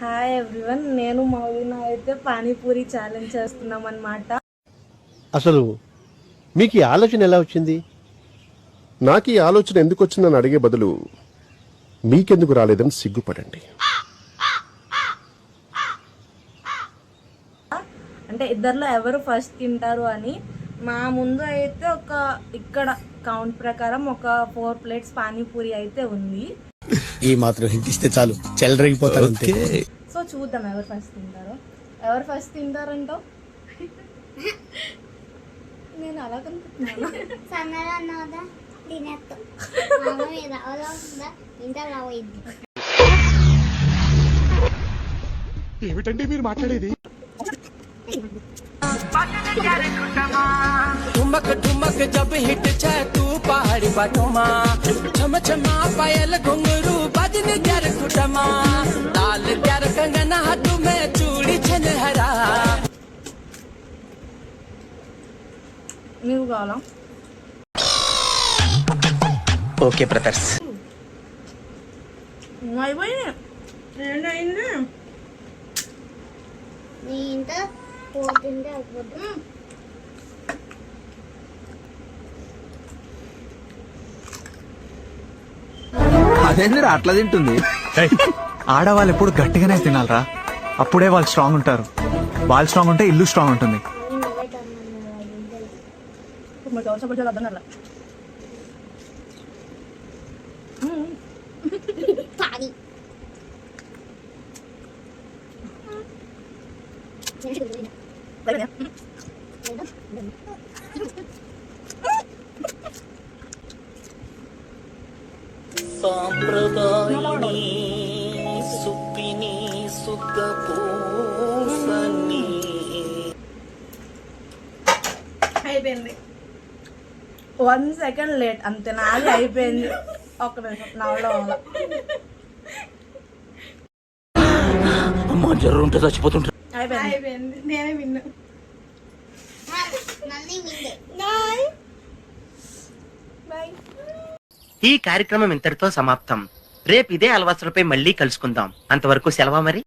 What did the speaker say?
Hi everyone, నేను మౌలినా అయితే panipuri challenge చేస్తున్నాం అన్నమాట. అసలు మీకు ఈ ఆలోచన ఎలా వచ్చింది? నాకు ఈ ఆలోచన ఎందుకు వచ్చిందని అడిగే బదులు మీకెందుకు రాలేదని సిగ్గుపడండి. అంటే ఇద్దరిలో ఎవరు ఫస్ట్ తింటారు అని. మా ముందు అయితే ఇక్కడ కౌంట్ ప్రకారం ఒక 4 ప్లేట్స్ పానీపూరి అయితే ఉంది. ఈ మాత్రం హింట్ ఇస్తే చాలు చెలరేగిపోతారు అంతే. సో చూద్దాం ఎవరు ఫస్ట్ తింటారంటావు. నేను అలా కనుకుంటున్నాను. ఏమిటండి మీరు మాట్లాడేది? ठुमक ठुमक जब हिट छे तू पहाड़ी बटमा छम छमा पायल घुंगरू बजन कर कुटमा लाल कर कंगना हाथ में चूड़ी छन हरा నీవు కావాలా? Okay brothers. అయిపోయింది. ఏంటయింది? నీ ఇంత పోతుంటే అయిపోతుంది. అదేందిరా అట్లా తింటుంది? ఆడవాళ్ళు ఎప్పుడు గట్టిగానే తినాలరా, అప్పుడే వాళ్ళు స్ట్రాంగ్ ఉంటారు. వాళ్ళు స్ట్రాంగ్ ఉంటే ఇల్లు స్ట్రాంగ్ ఉంటుంది. అర్థం కదా. పాడి సాంప్రదాయిని సుప్పిని సుఖపూసని అయిపోయింది. 1 సెకండ్ లేట్ అంతే. నాది అయిపోయింది. ఒక్క నిమిషం నాలో అమ్మ జర్రుంటే చచ్చిపోతుంటా. అయిపోయింది. నేనే విన్నా. నల్లి మిందే. బాయ్. ఈ కార్యక్రమం ఇంతటితో సమాప్తం. రేపు ఇదే అలవాసులపై మళ్ళీ కలుసుకుందాం. అంతవరకు సెలవా మరి.